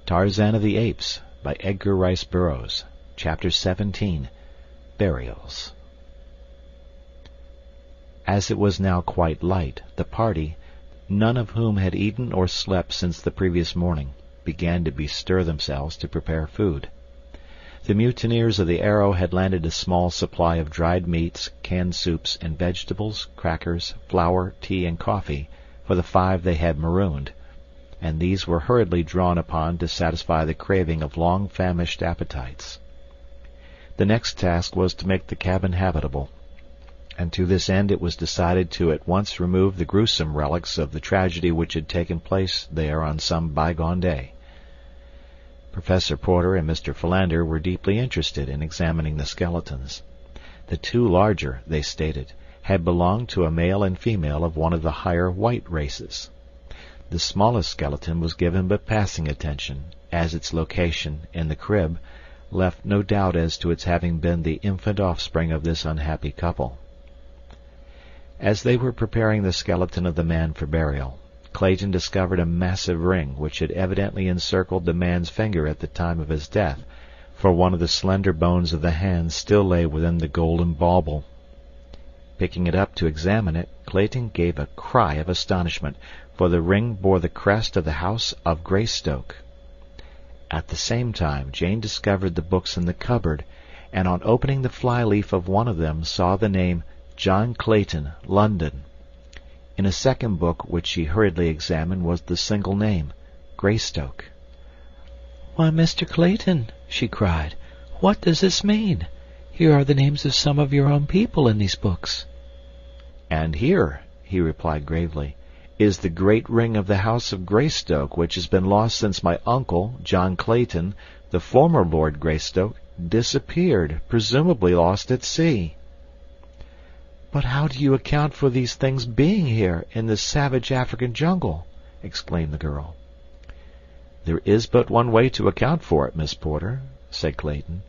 Tarzan of the Apes by Edgar Rice Burroughs. Chapter 17. Burials. As it was now quite light, the party, none of whom had eaten or slept since the previous morning, began to bestir themselves to prepare food. The mutineers of the Arrow had landed a small supply of dried meats, canned soups, and vegetables, crackers, flour, tea, and coffee for the 5 they had marooned, and these were hurriedly drawn upon to satisfy the craving of long-famished appetites. The next task was to make the cabin habitable, and to this end it was decided to at once remove the gruesome relics of the tragedy which had taken place there on some bygone day. Professor Porter and Mr. Philander were deeply interested in examining the skeletons. The 2 larger, they stated, had belonged to a male and female of one of the higher white races. The smallest skeleton was given but passing attention, as its location, in the crib, left no doubt as to its having been the infant offspring of this unhappy couple. As they were preparing the skeleton of the man for burial, Clayton discovered a massive ring which had evidently encircled the man's finger at the time of his death, for one of the slender bones of the hand still lay within the golden bauble. Picking it up to examine it, Clayton gave a cry of astonishment, for the ring bore the crest of the house of Greystoke. At the same time Jane discovered the books in the cupboard, and on opening the fly-leaf of one of them saw the name John Clayton, London. In a second book which she hurriedly examined was the single name, Greystoke. "Why, Mr. Clayton," she cried, "what does this mean? Here are the names of some of your own people in these books." "And here," he replied gravely, "is the great ring of the house of Greystoke, which has been lost since my uncle, John Clayton, the former Lord Greystoke, disappeared, presumably lost at sea." "But how do you account for these things being here, in this savage African jungle?" exclaimed the girl. "There is but one way to account for it, Miss Porter," said Clayton.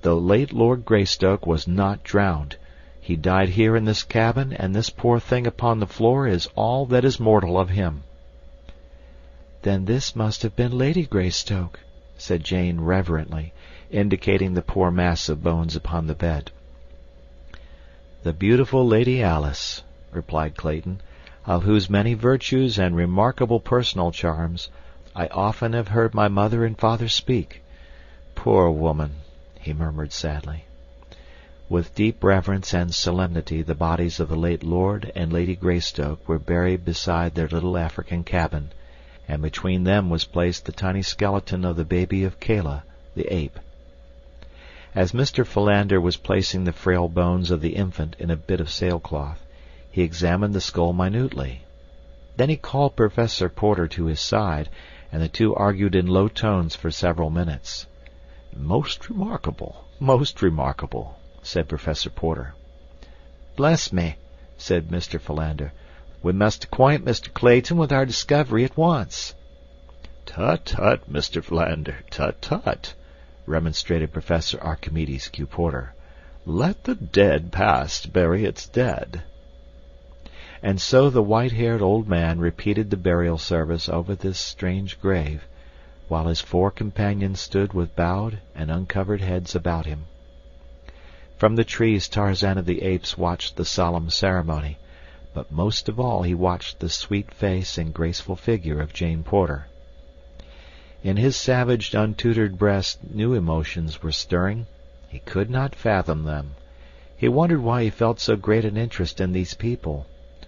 "The late Lord Greystoke was not drowned. He died here in this cabin, and this poor thing upon the floor is all that is mortal of him." "Then this must have been Lady Greystoke," said Jane reverently, indicating the poor mass of bones upon the bed. "The beautiful Lady Alice," replied Clayton, "of whose many virtues and remarkable personal charms I often have heard my mother and father speak. Poor woman," he murmured sadly. With deep reverence and solemnity the bodies of the late Lord and Lady Greystoke were buried beside their little African cabin, and between them was placed the tiny skeleton of the baby of Kala, the ape. As Mr. Philander was placing the frail bones of the infant in a bit of sailcloth, he examined the skull minutely. Then he called Professor Porter to his side, and the 2 argued in low tones for several minutes. "Most remarkable, said Professor Porter. "Bless me," said Mr. Philander, "we must acquaint Mr. Clayton with our discovery at once." "Tut, tut, Mr. Philander, tut, tut," remonstrated Professor Archimedes Q. Porter. "Let the dead past bury its dead." And so the white-haired old man repeated the burial service over this strange grave, while his 4 companions stood with bowed and uncovered heads about him. From the trees Tarzan of the Apes watched the solemn ceremony, but most of all he watched the sweet face and graceful figure of Jane Porter. In his savage, untutored breast new emotions were stirring. He could not fathom them. He wondered why he felt so great an interest in these people,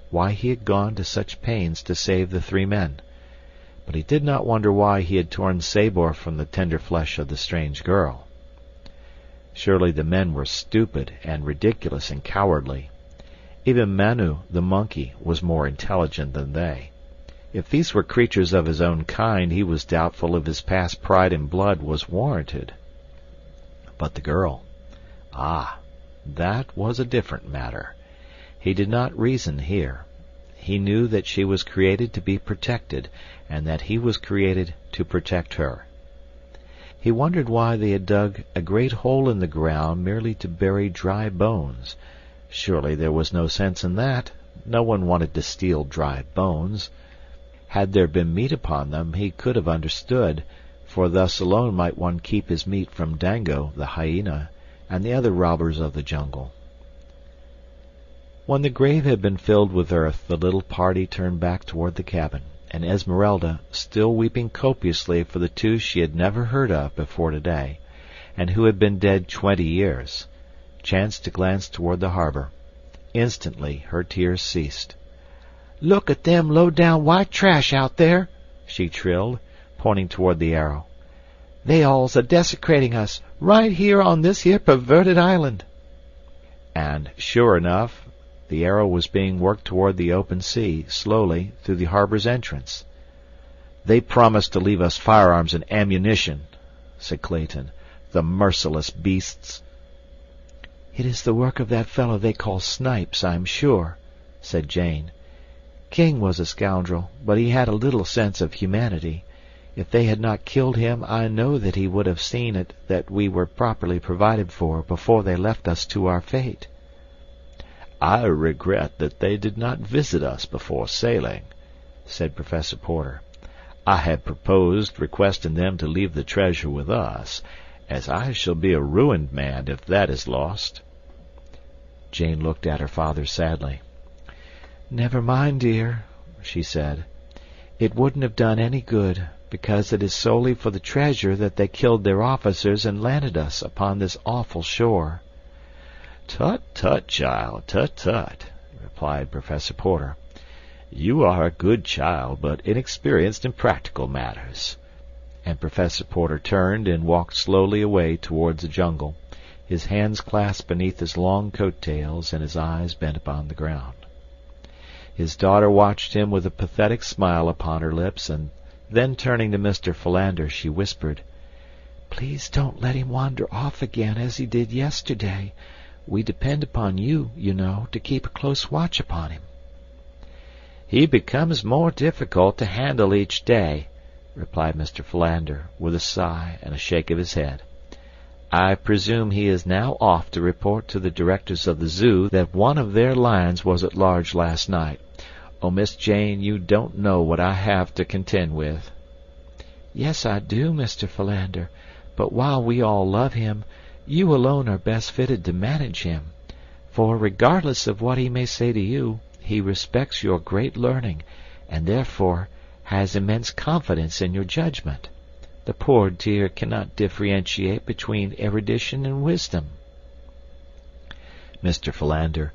why he had gone to such pains to save the 3 men. But he did not wonder why he had torn Sabor from the tender flesh of the strange girl. Surely the men were stupid and ridiculous and cowardly. Even Manu, the monkey, was more intelligent than they. If these were creatures of his own kind, he was doubtful if his past pride in blood was warranted. But the girl, that was a different matter. He did not reason here. He knew that she was created to be protected, and that he was created to protect her. He wondered why they had dug a great hole in the ground merely to bury dry bones. Surely there was no sense in that. No one wanted to steal dry bones. Had there been meat upon them, he could have understood, for thus alone might one keep his meat from Dango, the hyena, and the other robbers of the jungle. When the grave had been filled with earth, the little party turned back toward the cabin, and Esmeralda, still weeping copiously for the two she had never heard of before today, and who had been dead 20 years, chanced to glance toward the harbor. Instantly her tears ceased. "Look at them low-down white trash out there," she trilled, pointing toward the Arrow. "They all's a desecrating us, right here on this here perverted island." And, sure enough, the Arrow was being worked toward the open sea, slowly, through the harbor's entrance. "They promised to leave us firearms and ammunition," said Clayton. "The merciless beasts." "It is the work of that fellow they call Snipes, I'm sure," said Jane. "King was a scoundrel, but he had a little sense of humanity. If they had not killed him, I know that he would have seen it that we were properly provided for before they left us to our fate." "I regret that they did not visit us before sailing," said Professor Porter. "I had proposed requesting them to leave the treasure with us, as I shall be a ruined man if that is lost." Jane looked at her father sadly. "Never mind, dear," she said. "It wouldn't have done any good, because it is solely for the treasure that they killed their officers and landed us upon this awful shore." "Tut, tut, child, tut, tut," replied Professor Porter. "You are a good child, but inexperienced in practical matters." And Professor Porter turned and walked slowly away towards the jungle, his hands clasped beneath his long coat-tails and his eyes bent upon the ground. His daughter watched him with a pathetic smile upon her lips, and then turning to Mr. Philander, she whispered, "Please don't let him wander off again as he did yesterday. We depend upon you, you know, to keep a close watch upon him." "He becomes more difficult to handle each day," replied Mr. Philander, with a sigh and a shake of his head. "I presume he is now off to report to the directors of the zoo that one of their lions was at large last night. Oh, Miss Jane, you don't know what I have to contend with." "Yes, I do, Mr. Philander, but while we all love him, you alone are best fitted to manage him, for regardless of what he may say to you, he respects your great learning, and therefore has immense confidence in your judgment. The poor dear cannot differentiate between erudition and wisdom." Mr. Philander,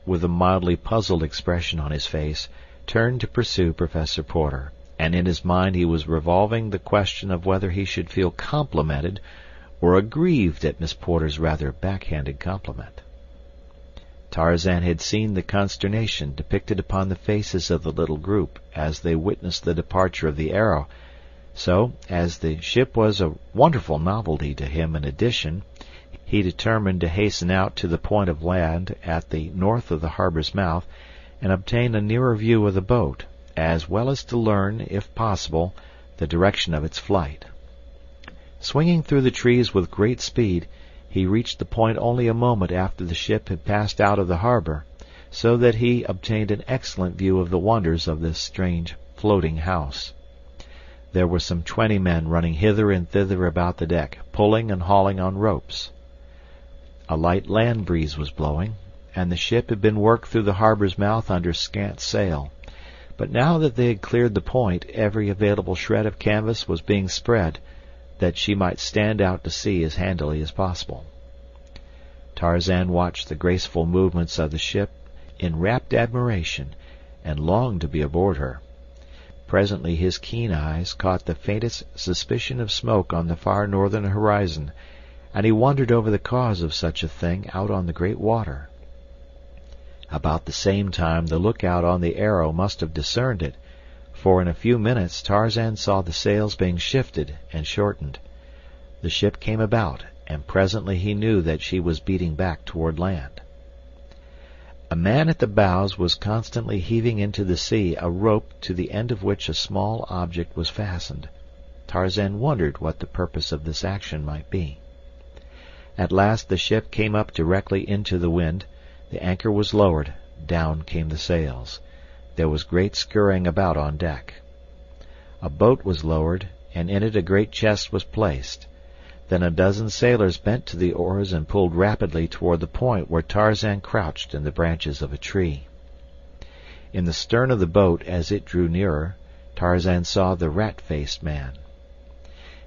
with a mildly puzzled expression on his face, turned to pursue Professor Porter, and in his mind he was revolving the question of whether he should feel complimented or aggrieved at Miss Porter's rather backhanded compliment. Tarzan had seen the consternation depicted upon the faces of the little group as they witnessed the departure of the Arrow, so, as the ship was a wonderful novelty to him in addition, he determined to hasten out to the point of land at the north of the harbor's mouth and obtain a nearer view of the boat, as well as to learn, if possible, the direction of its flight. Swinging through the trees with great speed, he reached the point only a moment after the ship had passed out of the harbor, so that he obtained an excellent view of the wonders of this strange floating house. There were some 20 men running hither and thither about the deck, pulling and hauling on ropes. A light land breeze was blowing, and the ship had been worked through the harbor's mouth under scant sail, but now that they had cleared the point, every available shred of canvas was being spread, that she might stand out to sea as handily as possible. Tarzan watched the graceful movements of the ship in rapt admiration, and longed to be aboard her. Presently his keen eyes caught the faintest suspicion of smoke on the far northern horizon, and he wondered over the cause of such a thing out on the great water. About the same time the lookout on the Arrow must have discerned it, for in a few minutes Tarzan saw the sails being shifted and shortened. The ship came about, and presently he knew that she was beating back toward land. A man at the bows was constantly heaving into the sea a rope to the end of which a small object was fastened. Tarzan wondered what the purpose of this action might be. At last the ship came up directly into the wind, the anchor was lowered, down came the sails. There was great scurrying about on deck. A boat was lowered, and in it a great chest was placed. Then a dozen sailors bent to the oars and pulled rapidly toward the point where Tarzan crouched in the branches of a tree. In the stern of the boat, as it drew nearer, Tarzan saw the rat-faced man.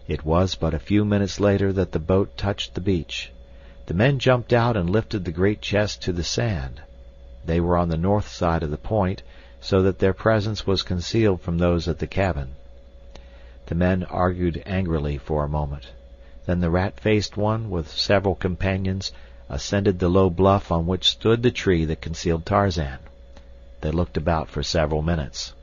It was but a few minutes later that the boat touched the beach. The men jumped out and lifted the great chest to the sand. They were on the north side of the point, so that their presence was concealed from those at the cabin. The men argued angrily for a moment. Then the rat-faced one, with several companions, ascended the low bluff on which stood the tree that concealed Tarzan. They looked about for several minutes.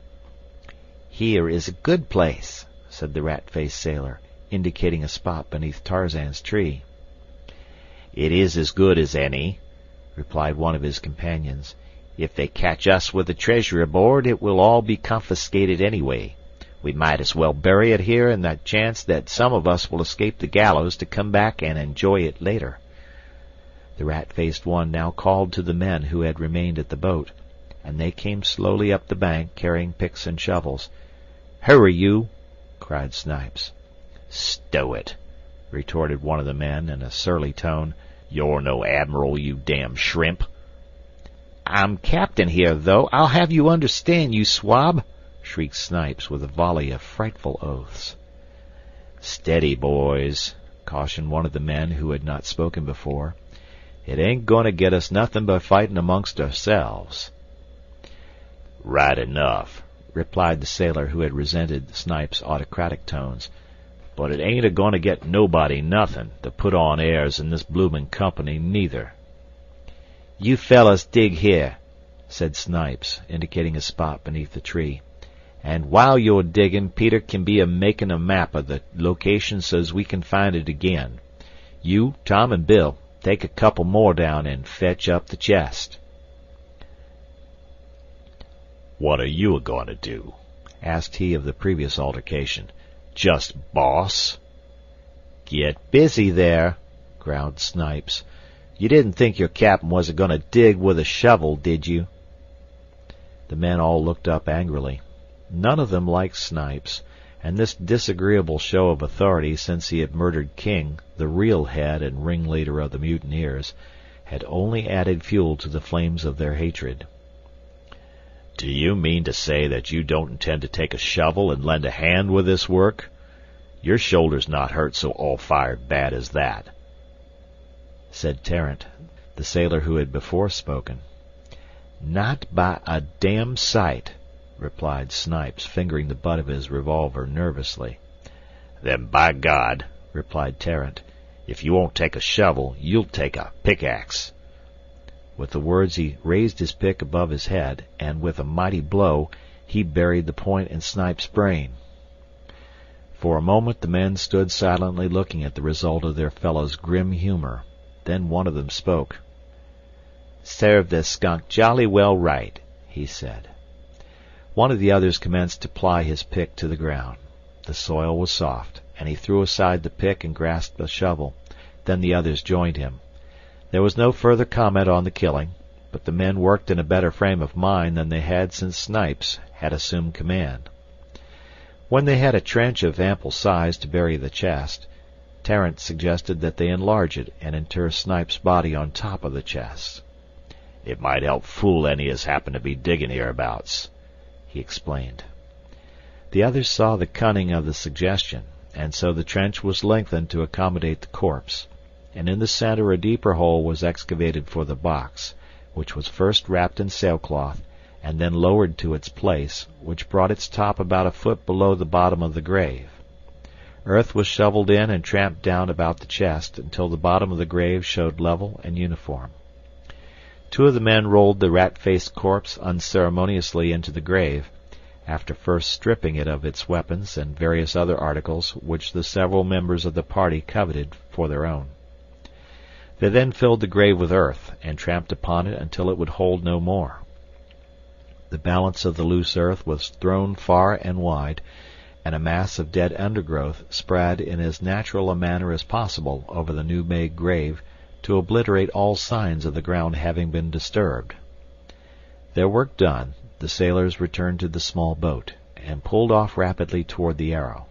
"Here is a good place," said the rat-faced sailor, indicating a spot beneath Tarzan's tree. "It is as good as any," replied one of his companions. "If they catch us with the treasure aboard, it will all be confiscated anyway. We might as well bury it here in the chance that some of us will escape the gallows to come back and enjoy it later." The rat-faced one now called to the men who had remained at the boat, and they came slowly up the bank carrying picks and shovels. "Hurry, you!" cried Snipes. "Stow it!" retorted one of the men in a surly tone. "You're no admiral, you damn shrimp." "I'm captain here, though, I'll have you understand, you swab!" shrieked Snipes with a volley of frightful oaths. "Steady, boys," cautioned one of the men who had not spoken before. "It ain't going to get us nothing by fighting amongst ourselves." "Right enough," replied the sailor who had resented Snipes' autocratic tones. "But it ain't a-going to get nobody nothing to put on airs in this bloomin' company, neither." "You fellas dig here," said Snipes, indicating a spot beneath the tree. "And while you're digging, Peter can be making a map of the location so's we can find it again. You, Tom, and Bill, take a couple more down and fetch up the chest." "What are you a-going to do?" asked he of the previous altercation. "Just boss?" "Get busy there," growled Snipes. "You didn't think your captain was a-going to dig with a shovel, did you?" The men all looked up angrily. None of them liked Snipes, and this disagreeable show of authority since he had murdered King, the real head and ringleader of the mutineers, had only added fuel to the flames of their hatred. "Do you mean to say that you don't intend to take a shovel and lend a hand with this work? Your shoulder's not hurt so all-fired bad as that," said Tarrant, the sailor who had before spoken. "Not by a damn sight," replied Snipes, fingering the butt of his revolver nervously. "Then by God," replied Tarrant, "if you won't take a shovel, you'll take a pickaxe." With the words he raised his pick above his head, and with a mighty blow he buried the point in Snipes' brain. For a moment the men stood silently looking at the result of their fellow's grim humor. Then one of them spoke. "Served the skunk jolly well right," he said. One of the others commenced to ply his pick to the ground. The soil was soft, and he threw aside the pick and grasped a shovel. Then the others joined him. There was no further comment on the killing, but the men worked in a better frame of mind than they had since Snipes had assumed command. When they had a trench of ample size to bury the chest, Tarrant suggested that they enlarge it and inter Snipes' body on top of the chest. "It might help fool any as happen to be digging hereabouts," he explained. The others saw the cunning of the suggestion, and so the trench was lengthened to accommodate the corpse, and in the center a deeper hole was excavated for the box, which was first wrapped in sailcloth and then lowered to its place, which brought its top about a foot below the bottom of the grave. Earth was shoveled in and tramped down about the chest until the bottom of the grave showed level and uniform. Two of the men rolled the rat-faced corpse unceremoniously into the grave, after first stripping it of its weapons and various other articles which the several members of the party coveted for their own. They then filled the grave with earth and tramped upon it until it would hold no more. The balance of the loose earth was thrown far and wide, and a mass of dead undergrowth spread in as natural a manner as possible over the new-made grave to obliterate all signs of the ground having been disturbed. Their work done, the sailors returned to the small boat, and pulled off rapidly toward the Arrow.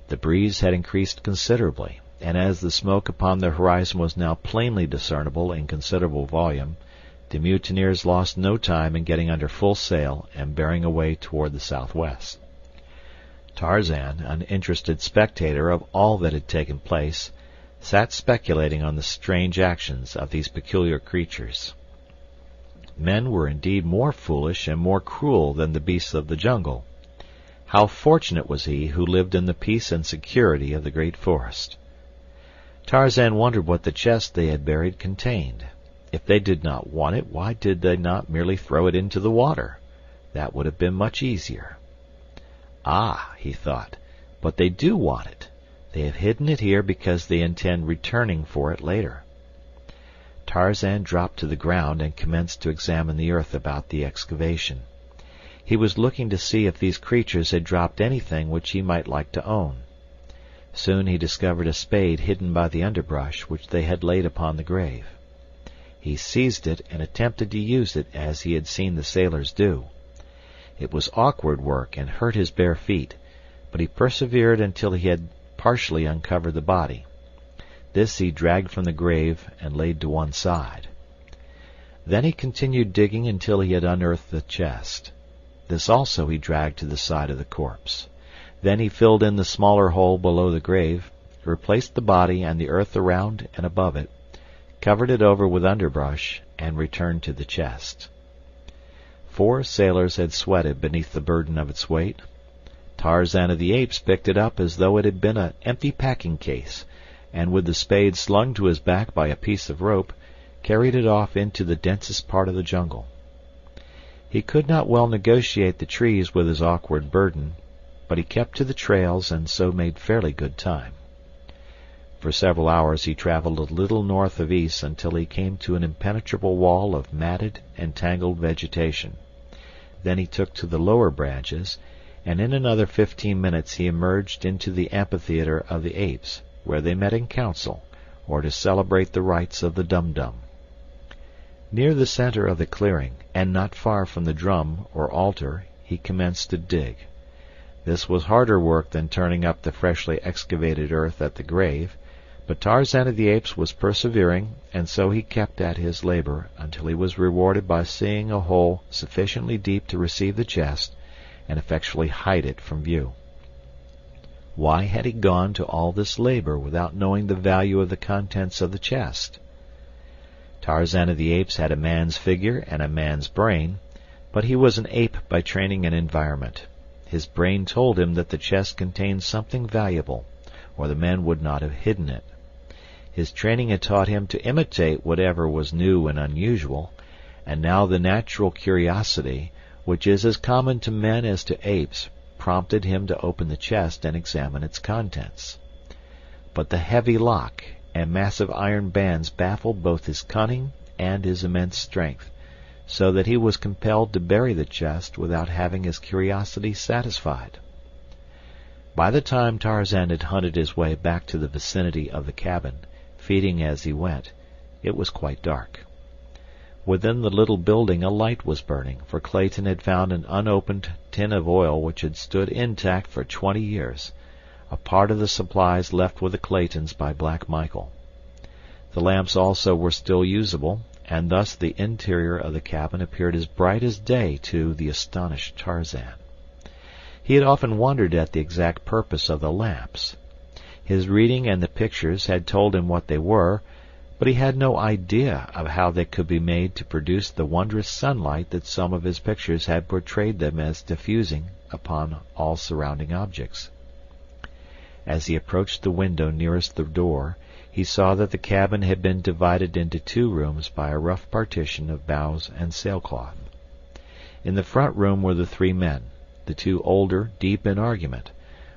The breeze had increased considerably, and as the smoke upon the horizon was now plainly discernible in considerable volume, the mutineers lost no time in getting under full sail and bearing away toward the southwest. Tarzan, an interested spectator of all that had taken place, sat speculating on the strange actions of these peculiar creatures. Men were indeed more foolish and more cruel than the beasts of the jungle. How fortunate was he who lived in the peace and security of the great forest! Tarzan wondered what the chest they had buried contained. If they did not want it, why did they not merely throw it into the water? That would have been much easier. Ah, he thought, but they do want it. They have hidden it here because they intend returning for it later. Tarzan dropped to the ground and commenced to examine the earth about the excavation. He was looking to see if these creatures had dropped anything which he might like to own. Soon he discovered a spade hidden by the underbrush which they had laid upon the grave. He seized it and attempted to use it as he had seen the sailors do. It was awkward work and hurt his bare feet, but he persevered until he had partially uncovered the body. This he dragged from the grave and laid to one side. Then he continued digging until he had unearthed the chest. This also he dragged to the side of the corpse. Then he filled in the smaller hole below the grave, replaced the body and the earth around and above it, covered it over with underbrush, and returned to the chest. 4 sailors had sweated beneath the burden of its weight. Tarzan of the Apes picked it up as though it had been an empty packing case, and with the spade slung to his back by a piece of rope, carried it off into the densest part of the jungle. He could not well negotiate the trees with his awkward burden, but he kept to the trails and so made fairly good time. For several hours he traveled a little north of east until he came to an impenetrable wall of matted and tangled vegetation. Then he took to the lower branches, and in another 15 minutes he emerged into the amphitheater of the apes, where they met in council, or to celebrate the rites of the Dum-Dum. Near the center of the clearing, and not far from the drum or altar, he commenced to dig. This was harder work than turning up the freshly excavated earth at the grave, but Tarzan of the Apes was persevering, and so he kept at his labor until he was rewarded by seeing a hole sufficiently deep to receive the chest and effectually hide it from view. Why had he gone to all this labor without knowing the value of the contents of the chest? Tarzan of the Apes had a man's figure and a man's brain, but he was an ape by training and environment. His brain told him that the chest contained something valuable, or the men would not have hidden it. His training had taught him to imitate whatever was new and unusual, and now the natural curiosity, which is as common to men as to apes, prompted him to open the chest and examine its contents. But the heavy lock and massive iron bands baffled both his cunning and his immense strength, so that he was compelled to bury the chest without having his curiosity satisfied. By the time Tarzan had hunted his way back to the vicinity of the cabin, feeding as he went, it was quite dark. Within the little building a light was burning, for Clayton had found an unopened tin of oil which had stood intact for 20 years, a part of the supplies left with the Claytons by Black Michael. The lamps also were still usable, and thus the interior of the cabin appeared as bright as day to the astonished Tarzan. He had often wondered at the exact purpose of the lamps. His reading and the pictures had told him what they were, but he had no idea of how they could be made to produce the wondrous sunlight that some of his pictures had portrayed them as diffusing upon all surrounding objects. As he approached the window nearest the door, he saw that the cabin had been divided into 2 rooms by a rough partition of boughs and sailcloth. In the front room were the 3 men, the 2 older deep in argument,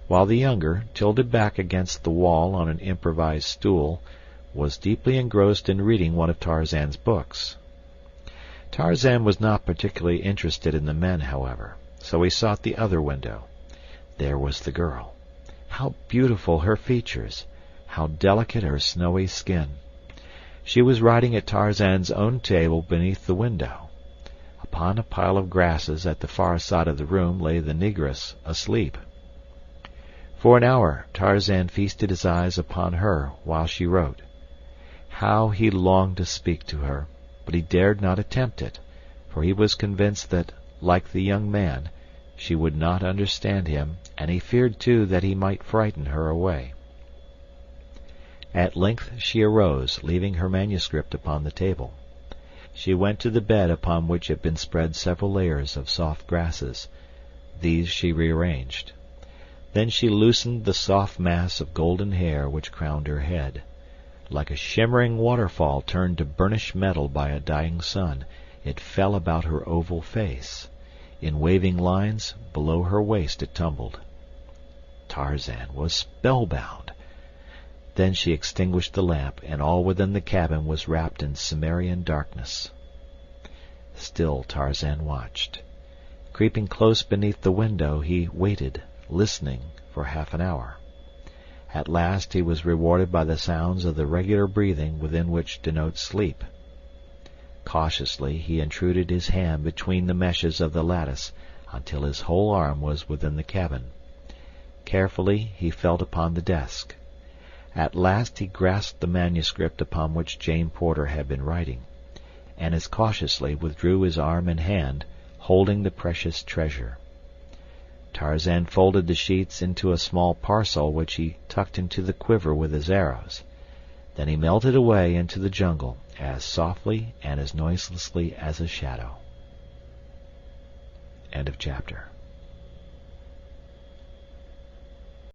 while the younger, tilted back against the wall on an improvised stool, was deeply engrossed in reading one of Tarzan's books. Tarzan was not particularly interested in the men, however, so he sought the other window. There was the girl. How beautiful her features! How delicate her snowy skin! She was writing at Tarzan's own table beneath the window. Upon a pile of grasses at the far side of the room lay the negress asleep. For an hour Tarzan feasted his eyes upon her while she wrote. How he longed to speak to her, but he dared not attempt it, for he was convinced that, like the young man, she would not understand him, and he feared too that he might frighten her away. At length she arose, leaving her manuscript upon the table. She went to the bed upon which had been spread several layers of soft grasses. These she rearranged. Then she loosened the soft mass of golden hair which crowned her head. Like a shimmering waterfall turned to burnished metal by a dying sun, it fell about her oval face. In waving lines, below her waist it tumbled. Tarzan was spellbound. Then she extinguished the lamp, and all within the cabin was wrapped in Cimmerian darkness. Still Tarzan watched. Creeping close beneath the window, he waited, listening, for half an hour. At last he was rewarded by the sounds of the regular breathing within which denotes sleep. Cautiously he intruded his hand between the meshes of the lattice until his whole arm was within the cabin. Carefully he felt upon the desk. At last he grasped the manuscript upon which Jane Porter had been writing, and as cautiously withdrew his arm and hand, holding the precious treasure. Tarzan folded the sheets into a small parcel which he tucked into the quiver with his arrows. Then he melted away into the jungle as softly and as noiselessly as a shadow. End of chapter.